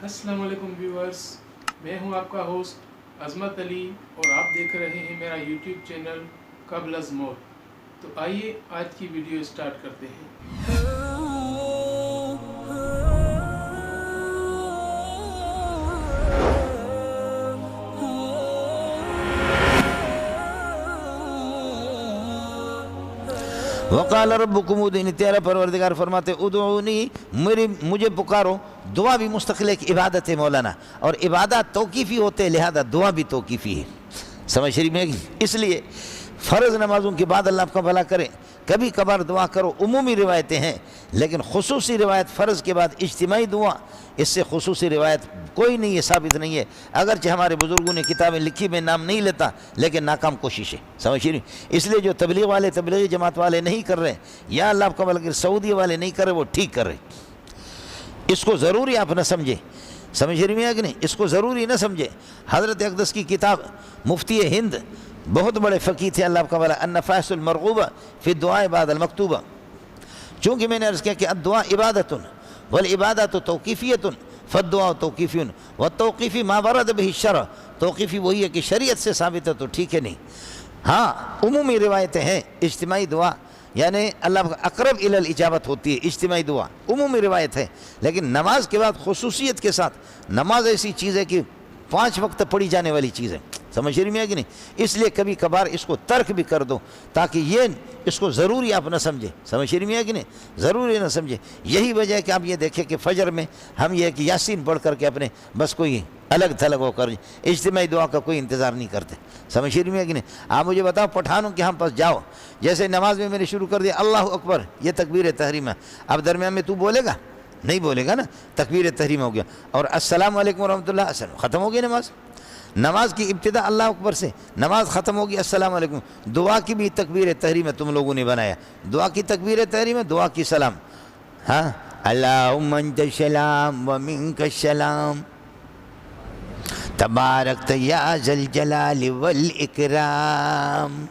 السلام علیکم ویورز، میں ہوں آپ کا ہوسٹ عظمت علی اور آپ دیکھ رہے ہیں میرا یوٹیوب چینل قبل از موت۔ تو آئیے آج کی ویڈیو سٹارٹ کرتے ہیں۔ وقال ربکم ادعونی، تیرا پروردگار فرماتے ادعونی، مجھے پکارو۔ دعا بھی مستقل ایک عبادت ہے مولانا، اور عبادت توقیفی ہوتے لہذا دعا بھی توقیفی ہے۔ سمجھ شریف میں اس لیے فرض نمازوں کے بعد اللہ آپ کا بھلا کرے کبھی کبھار دعا کرو، عمومی روایتیں ہیں، لیکن خصوصی روایت فرض کے بعد اجتماعی دعا، اس سے خصوصی روایت کوئی نہیں ہے، ثابت نہیں ہے، اگرچہ ہمارے بزرگوں نے کتابیں لکھی، میں نام نہیں لیتا، لیکن ناکام کوشش ہے۔ سمجھ رہی؟ اس لیے جو تبلیغ والے، تبلیغی جماعت والے نہیں کر رہے، یا اللہ آپ کا بلکہ سعودی والے نہیں کر رہے، وہ ٹھیک کر رہے۔ اس کو ضروری آپ نہ سمجھے، سمجھ رہی ہیں کہ نہیں؟ اس کو ضروری نہ سمجھے۔ حضرت اقدس کی کتاب مفتی ہند بہت بڑے فقیہ تھے، اللہ آپ کا بھلا، النفائس المرغوبہ فی الدعاء بعد المکتوبہ۔ چونکہ میں نے عرض کیا کہ الدعاء عبادت والعبادت توقیفیت فالدعاء توقیفی والتوقیفی ما ورد به الشرع، توقیفی وہی ہے کہ شریعت سے ثابت ہے تو ٹھیک ہے، نہیں۔ ہاں عمومی روایتیں ہیں، اجتماعی دعا یعنی اللہ اقرب الی الاجابت ہوتی ہے، اجتماعی دعا عمومی روایت ہے، لیکن نماز کے بعد خصوصیت کے ساتھ نماز ایسی چیز ہے کہ 5 وقت پڑھی جانے والی چیز ہے۔ سمجھ رہی ہے کہ نہیں؟ اس لیے کبھی کبھار اس کو ترک بھی کر دو تاکہ یہ اس کو ضروری آپ نہ سمجھے۔ سمجھ رہی ہے کہ نہیں؟ ضروری نہ سمجھے۔ یہی وجہ ہے کہ آپ یہ دیکھیں کہ فجر میں ہم یہ کہ یاسین پڑھ کر کے اپنے بس کوئی الگ تھلگ ہو کر اجتماعی دعا کا کوئی انتظار نہیں کرتے۔ سمجھ رہی ہے کہ نہیں؟ آپ مجھے بتاؤ پٹھانوں کے ہم پاس جاؤ، جیسے نماز میں نے شروع کر دیا اللہ اکبر، یہ تکبیر تحریمہ، اب درمیان میں تو بولے گا نہیں، بولے گا نا، تکبیر تحریم ہو گیا، اور السلام علیکم ورحمۃ اللہ، السلام، ختم ہو گئی نماز۔ نماز کی ابتدا اللہ اکبر سے، نماز ختم ہوگی السلام علیکم۔ دعا کی بھی تکبیر تحریم تم لوگوں نے بنایا، دعا کی تکبیر تحریم، دعا کی سلام، ہاں اللہم انت السلام و منک السلام تبارکت یا ذی الجلال والاکرام۔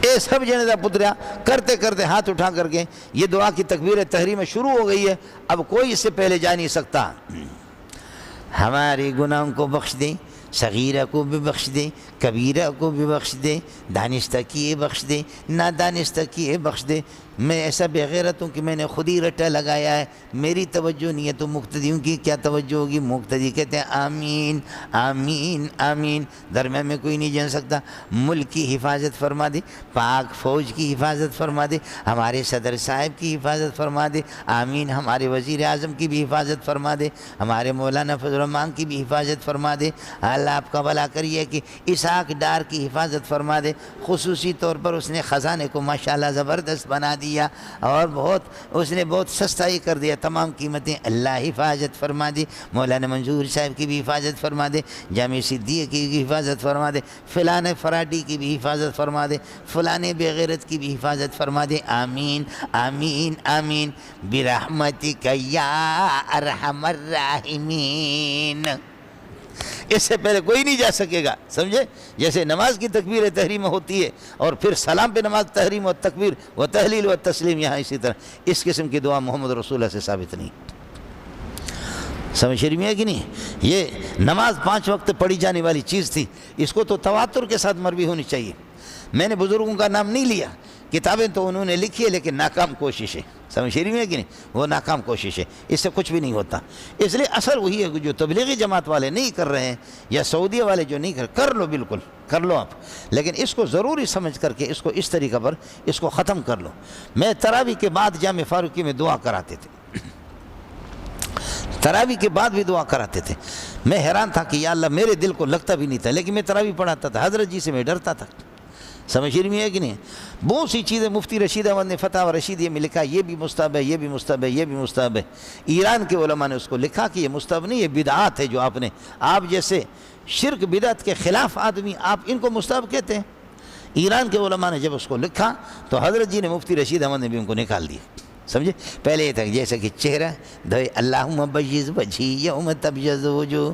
اے سب جنے پتریا کرتے کرتے ہاتھ اٹھا کر کے یہ دعا کی تکبیر تحریم شروع ہو گئی ہے، اب کوئی اس سے پہلے جا نہیں سکتا۔ ہمارے گناہوں کو بخش دے، صغیرہ کو بھی بخش دے، کبیرہ کو بھی بخش دے، دانستہ کیے بخش دے، نادانستہ کیے بخش دے۔ میں ایسا بے غیرت ہوں کہ میں نے خود ہی رٹا لگایا ہے، میری توجہ نہیں ہے تو مقتدیوں کی کیا توجہ ہوگی؟ مقتدی کہتے ہیں آمین آمین آمین، درمیان میں کوئی نہیں جان سکتا۔ ملک کی حفاظت فرما دے، پاک فوج کی حفاظت فرما دے، ہمارے صدر صاحب کی حفاظت فرما دے، آمین، ہمارے وزیر اعظم کی بھی حفاظت فرما دے، ہمارے مولانا فضل الرحمان کی بھی حفاظت فرما دے، اللہ آپ کا بھلا کریے کہ اسحاق ڈار کی حفاظت فرما دے۔ خصوصی طور پر اس نے خزانے کو ماشاءاللہ زبردست بنا دیا اور اس نے بہت سستائی کر دیا، تمام قیمتیں اللہ حفاظت فرما دے۔ مولانا منظور صاحب کی بھی حفاظت فرما دے، جامع صدیق کی بھی حفاظت فرما دے، فلان فراڈی کی بھی حفاظت فرما دے، فلان بے غیرت کی بھی حفاظت فرما دے، آمین آمین آمین برحمتک یا ارحم الراحمین۔ اس سے پہلے کوئی نہیں جا سکے گا، سمجھے؟ جیسے نماز کی تکبیر تحریم ہوتی ہے اور پھر سلام پہ نماز تحریم و تکبیر و تحلیل و تسلیم، یہاں اسی طرح اس قسم کی دعا محمد رسول اللہ سے ثابت نہیں۔ سمجھ رہی ہے کہ نہیں؟ یہ نماز 5 وقت پڑھی جانے والی چیز تھی، اس کو تو تواتر کے ساتھ مروی ہونی چاہیے۔ میں نے بزرگوں کا نام نہیں لیا، کتابیں تو انہوں نے لکھی ہے لیکن ناکام کوشش ہے۔ سمجھ رہی ہے کہ نہیں؟ وہ ناکام کوشش ہے، اس سے کچھ بھی نہیں ہوتا۔ اس لیے اثر وہی ہے کہ جو تبلیغی جماعت والے نہیں کر رہے ہیں یا سعودیہ والے جو نہیں کر لو، بالکل کر لو آپ، لیکن اس کو ضروری سمجھ کر کے اس کو اس طریقہ پر اس کو ختم کر لو۔ میں تراویح کے بعد جامع فاروقی میں دعا کراتے تھے، تراویح کے بعد بھی دعا کراتے تھے۔ میں حیران تھا کہ یا اللہ، میرے دل کو لگتا بھی نہیں تھا، لیکن میں تراویح پڑھاتا تھا، حضرت جی سے میں ڈرتا تھا۔ سمجھ رہی ہے کہ نہیں؟ بہت سی چیزیں مفتی رشید احمد نے فتح و رشیدیہ میں لکھا، یہ بھی مستحب ہے، یہ بھی مستحب ہے، یہ بھی مستحب ہے۔ ایران کے علماء نے اس کو لکھا کہ یہ مستحب نہیں، یہ بدعات ہے، جو آپ جیسے شرک بدعت کے خلاف آدمی، آپ ان کو مستحب کہتے ہیں۔ ایران کے علماء نے جب اس کو لکھا تو حضرت جی نے مفتی رشید احمد نے بھی ان کو نکال دیا، سمجھے؟ پہلے یہ تھا جیسے کہ چہرہ دھوئے اللہم بیض وجہی یوم تبیض وجوہ،